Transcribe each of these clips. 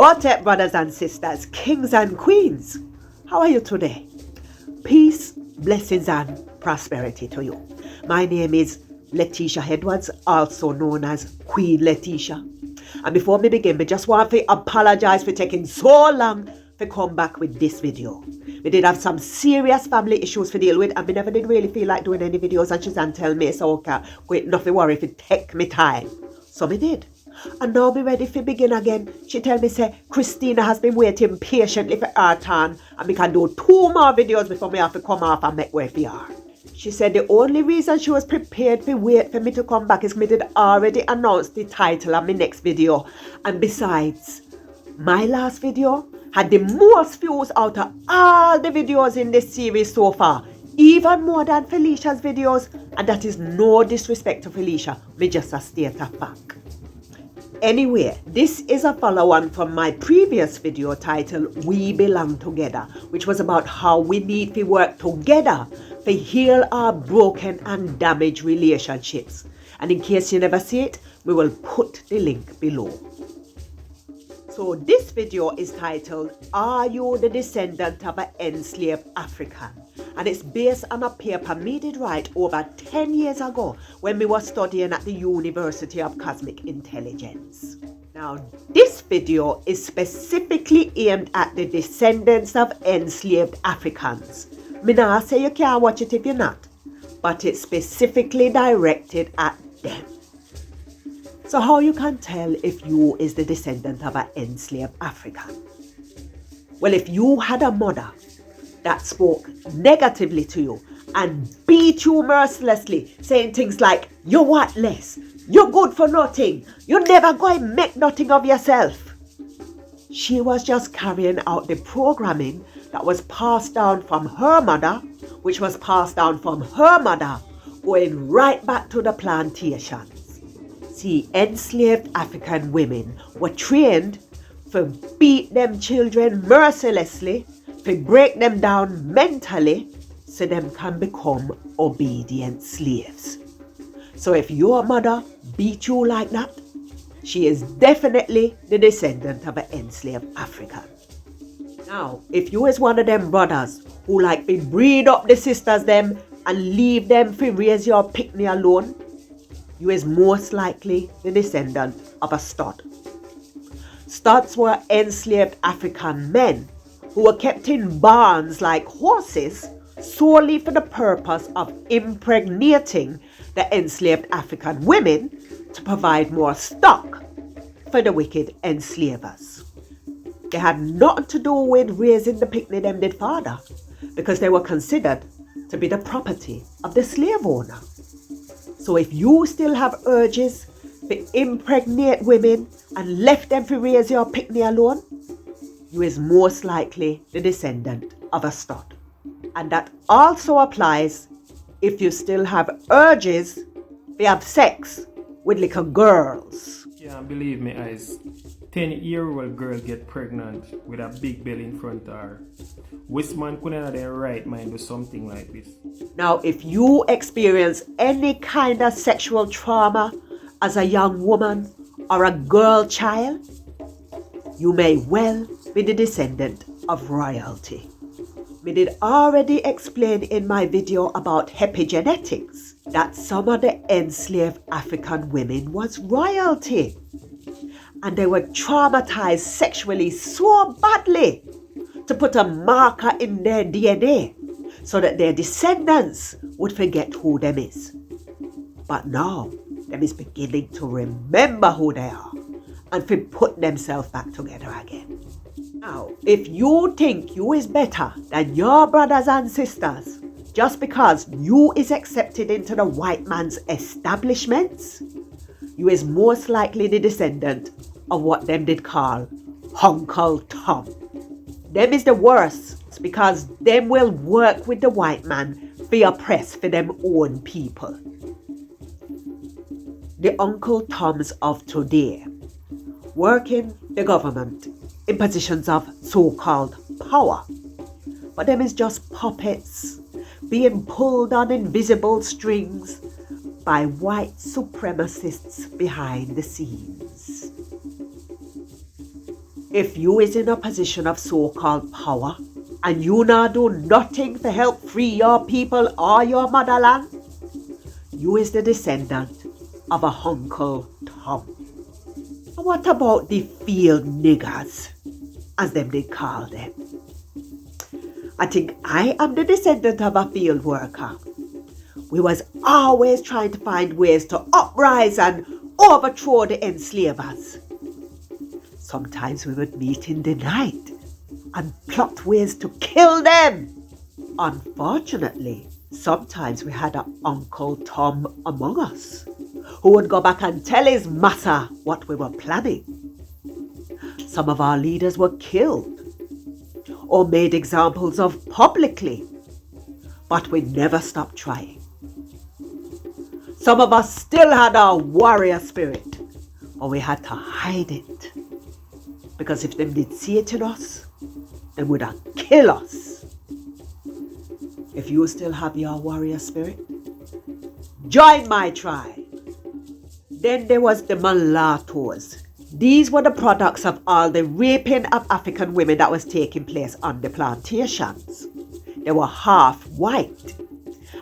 What's up, brothers and sisters, kings and queens? How are you today? Peace, blessings, and prosperity to you. My name is Leticia Edwards, also known as Queen Leticia. And before we begin, we just want to apologize for taking so long to come back with this video. We did have some serious family issues to deal with, and we never did really feel like doing any videos, and Cezanne tell me, so okay, wait, nothing worry if it take me time. So we did. And now we ready to begin again. She tell me, say, Christina has been waiting patiently for her turn, and we can do 2 more videos before we have to come off and make way for her. She said the only reason she was prepared to wait for me to come back is me did already announce the title of my next video. And besides, my last video had the most views out of all the videos in this series so far. Even more than Felicia's videos. And that is no disrespect to Felicia. Me just a state of fact. Anyway, this is a follow-on from my previous video titled We Belong Together, which was about how we need to work together to heal our broken and damaged relationships. And in case you never see it, we will put the link below. So this video is titled, Are You the Descendant of an Enslaved African? And it's based on a paper me did write over 10 years ago when we were studying at the University of Cosmic Intelligence. Now, this video is specifically aimed at the descendants of enslaved Africans. Me not say you can't watch it if you're not, but it's specifically directed at them. So how you can tell if you is the descendant of an enslaved African? Well, if you had a mother that spoke negatively to you and beat you mercilessly, saying things like, you're worthless, you're good for nothing, you're never going to make nothing of yourself. She was just carrying out the programming that was passed down from her mother, which was passed down from her mother, going right back to the plantations. See, enslaved African women were trained to beat them children mercilessly, to break them down mentally so them can become obedient slaves. So if your mother beat you like that, she is definitely the descendant of an enslaved African. Now, if you is one of them brothers who like to breed up the sisters them and leave them to raise your picnic alone, you is most likely the descendant of a stud. Studs were enslaved African men who were kept in barns like horses solely for the purpose of impregnating the enslaved African women to provide more stock for the wicked enslavers. They had nothing to do with raising the picnic them did father, because they were considered to be the property of the slave owner. So if you still have urges to impregnate women and left them to raise your picnic alone, you is most likely the descendant of a stud. And that also applies if you still have urges to have sex with little girls. Yeah, believe me, as 10-year-old girl get pregnant with a big belly in front of her, which man couldn't have their right mind do something like this? Now, if you experience any kind of sexual trauma as a young woman or a girl child, you may well be the descendant of royalty. We did already explain in my video about epigenetics that some of the enslaved African women was royalty. And they were traumatized sexually so badly to put a marker in their DNA so that their descendants would forget who them is. But now, them is beginning to remember who they are and to put themselves back together again. Now, if you think you is better than your brothers and sisters just because you is accepted into the white man's establishments, you is most likely the descendant of what them did call Uncle Tom. Them is the worst because them will work with the white man for oppress for them own people. The Uncle Toms of today work in the government in positions of so-called power, but them is just puppets being pulled on invisible strings by white supremacists behind the scenes. If you is in a position of so-called power and you not do nothing to help free your people or your motherland, you is the descendant of a Uncle Tom. And what about the field niggers, as them they call them? I think I am the descendant of a field worker. We was always trying to find ways to uprise and overthrow the enslavers. Sometimes we would meet in the night and plot ways to kill them. Unfortunately, sometimes we had an Uncle Tom among us who would go back and tell his massa what we were planning. Some of our leaders were killed or made examples of publicly, but we never stopped trying. Some of us still had our warrior spirit, but we had to hide it, because if them did see it in us, they would have killed us. If you still have your warrior spirit, join my tribe. Then there was the Malats. These were the products of all the raping of African women that was taking place on the plantations. They were half white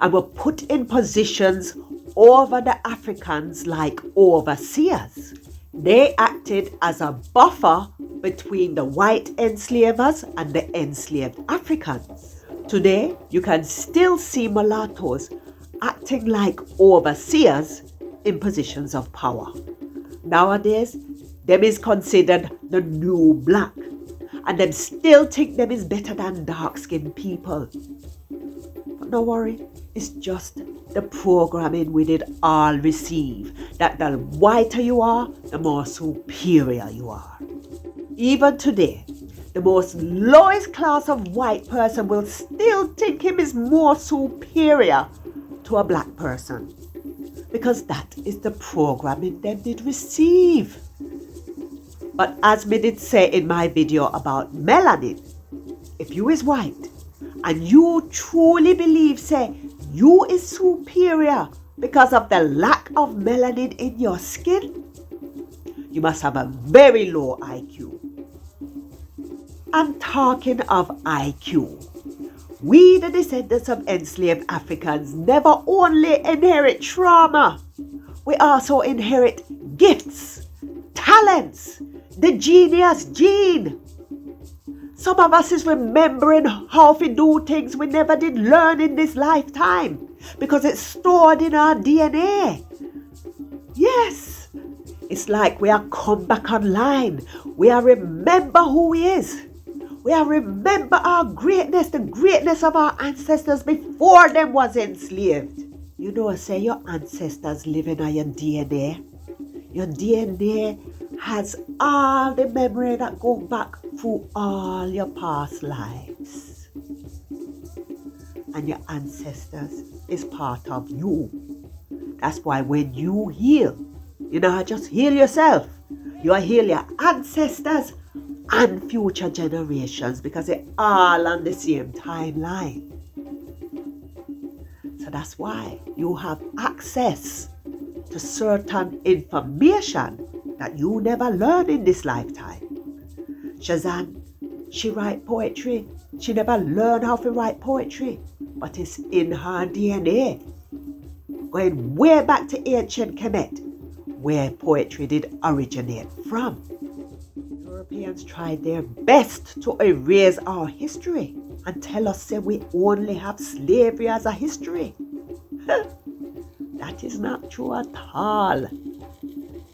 and were put in positions over the Africans like overseers. They acted as a buffer between the white enslavers and the enslaved Africans. Today, you can still see mulattoes acting like overseers in positions of power. Nowadays, them is considered the new black, and them still think them is better than dark-skinned people. But don't worry, it's just the programming we did all receive, that the whiter you are, the more superior you are. Even today, the most lowest class of white person will still think him is more superior to a black person, because that is the programming them did receive. But as me did say in my video about melanin, if you is white and you truly believe, say, you is superior because of the lack of melanin in your skin, you must have a very low IQ. I'm talking of IQ. We, the descendants of enslaved Africans, never only inherit trauma, we also inherit gifts, talents, the genius gene. Some of us is remembering how to do things we never did learn in this lifetime because it's stored in our DNA. Yes, it's like we are come back online. We are remember who we is. We are remember our greatness, the greatness of our ancestors before them was enslaved. You know, say your ancestors live in your DNA. Your DNA has all the memory that go back through all your past lives. And your ancestors is part of you. That's why when you heal, you not just heal yourself, you heal your ancestors and future generations, because they're all on the same timeline. So that's why you have access to certain information that you never learned in this lifetime. Cezanne, she write poetry. She never learned how to write poetry, but it's in her DNA. Going way back to ancient Kemet, where poetry did originate from. Europeans tried their best to erase our history and tell us that we only have slavery as a history. That is not true at all.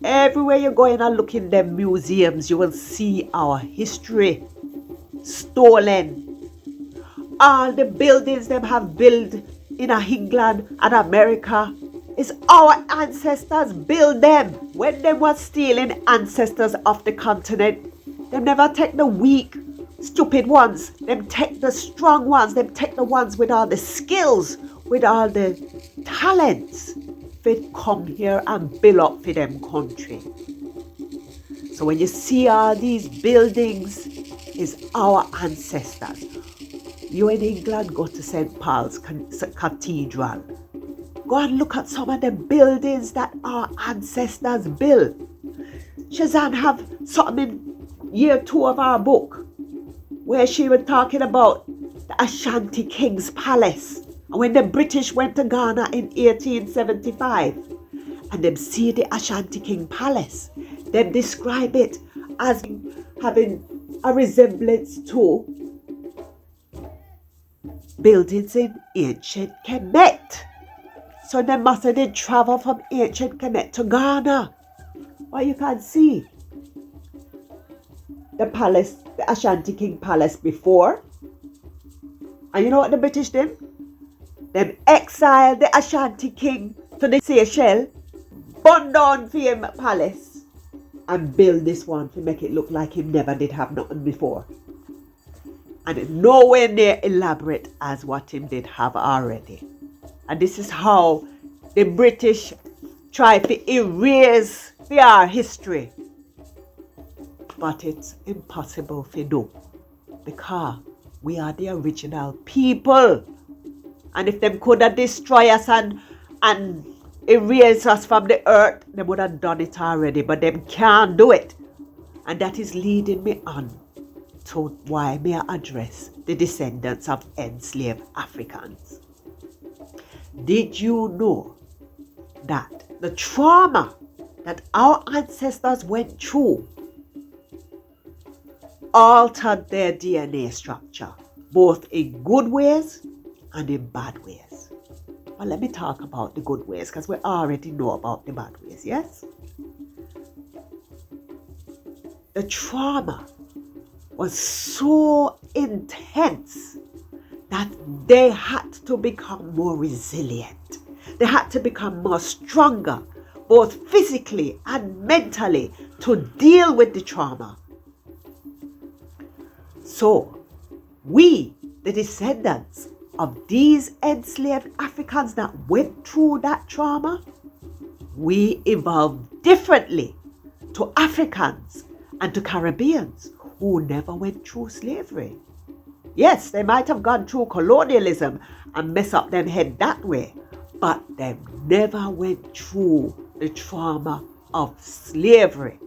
Everywhere you go in and look in them museums, you will see our history stolen. All the buildings them have built in England and America is our ancestors build them. When they were stealing ancestors of the continent, they never take the weak, stupid ones. Them take the strong ones. Them take the ones with all the skills, with all the talents. They come here and build up for them country. So when you see all these buildings, is our ancestors. You in England, go to St. Paul's Cathedral. Go and look at some of the buildings that our ancestors built. Cezanne have something in year 2 of our book, where she was talking about the Ashanti King's Palace. And when the British went to Ghana in 1875, and them see the Ashanti King Palace, they describe it as having a resemblance to buildings in ancient Kemet. So they must have did travel from ancient Kemet to Ghana. Well, you can see the palace, the Ashanti King Palace before. And you know what the British did? Them exiled the Ashanti King to the Seychelles, burn down for him palace, and build this one to make it look like he never did have nothing before. And it's nowhere near elaborate as what him did have already. And this is how the British try to erase our history. But it's impossible to do, because we are the original people. And if them could have destroyed us and erase us from the earth, they would have done it already. But them can't do it. And that is leading me on to why may I address the descendants of enslaved Africans. Did you know that the trauma that our ancestors went through altered their DNA structure, both in good ways and in bad ways? Well, let me talk about the good ways, because we already know about the bad ways, yes? The trauma was so intense that they had to become more resilient. They had to become more stronger, both physically and mentally, to deal with the trauma. So, we, the descendants of these enslaved Africans that went through that trauma, we evolved differently to Africans and to Caribbeans who never went through slavery. Yes, they might have gone through colonialism and mess up them head that way, but they never went through the trauma of slavery.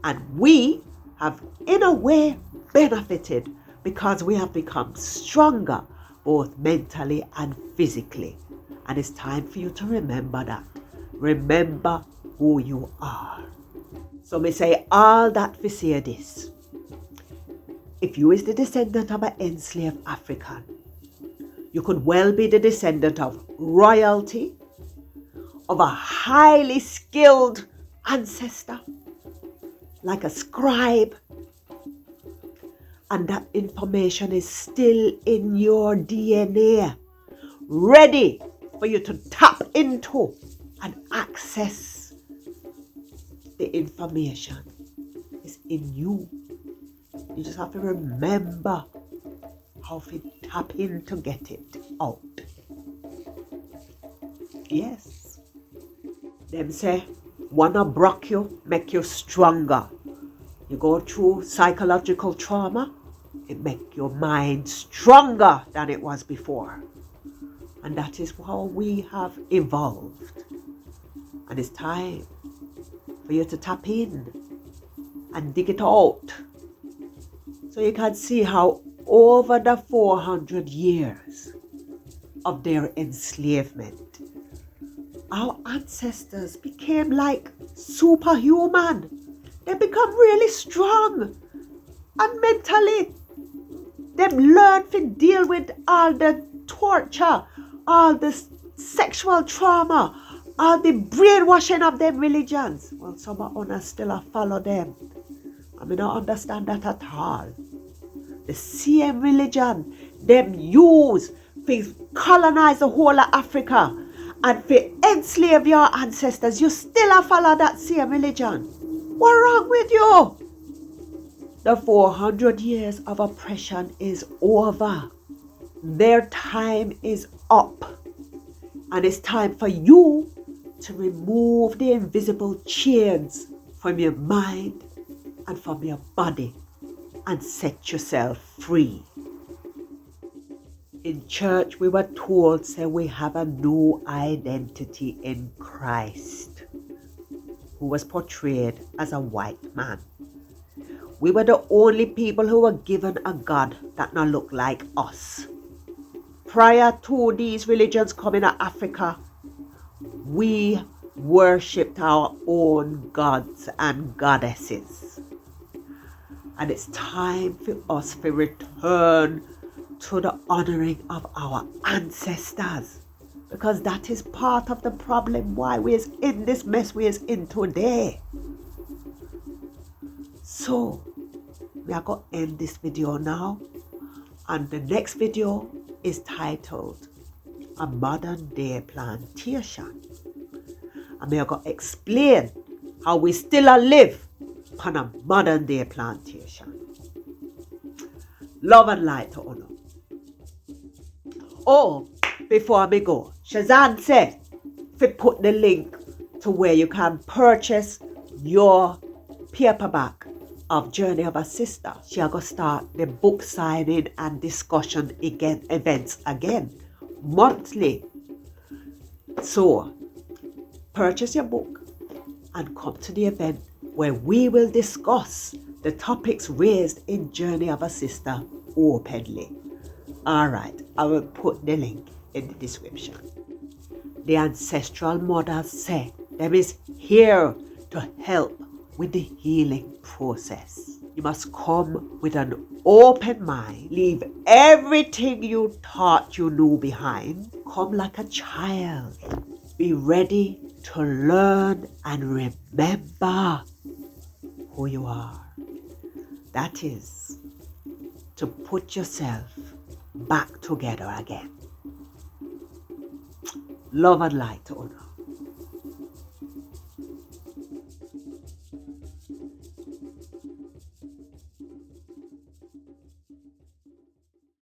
And we have, in a way, benefited because we have become stronger, both mentally and physically. And it's time for you to remember that. Remember who you are. So me say all that for say this. If you is the descendant of an enslaved African, you could well be the descendant of royalty, of a highly skilled ancestor, like a scribe, and that information is still in your DNA, ready for you to tap into and access. The information is in you. You just have to remember how to tap in to get it out. Yes. Them say, wanna broke you, make you stronger. You go through psychological trauma, it make your mind stronger than it was before. And that is how we have evolved. And it's time for you to tap in and dig it out. So you can see how over the 400 years of their enslavement, our ancestors became like superhuman. They become really strong. And mentally, they learn to deal with all the torture, all the sexual trauma, all the brainwashing of them religions. Well, some of us still follow them. I mean, I don't understand that at all. The same religion them use to colonize the whole of Africa and for enslave your ancestors, you still follow that same religion. What's wrong with you? The 400 years of oppression is over. Their time is up. And it's time for you to remove the invisible chains from your mind and from your body and set yourself free. In church, we were told, say, we have a new identity in Christ, who was portrayed as a white man. We were the only people who were given a God that not look like us. Prior to these religions coming to Africa, we worshipped our own gods and goddesses. And it's time for us to return to the honoring of our ancestors. Because that is part of the problem why we is in this mess we is in today. So, we are going to end this video now. And the next video is titled A Modern-day Plantation. And we are going to explain how we still live on a modern-day plantation. Love and light to honor. Oh, before we go, Cezanne said to put the link to where you can purchase your paperback of Journey of a Sister. She are going to start the book signing and discussion events again, monthly. So, purchase your book and come to the event where we will discuss the topics raised in Journey of a Sister openly. Alright, I will put the link in the description. The ancestral mothers say them is here to help with the healing process. You must come with an open mind, leave everything you thought you knew behind, come like a child, be ready to learn and remember who you are. That is to put yourself back together again. Love and light to honor.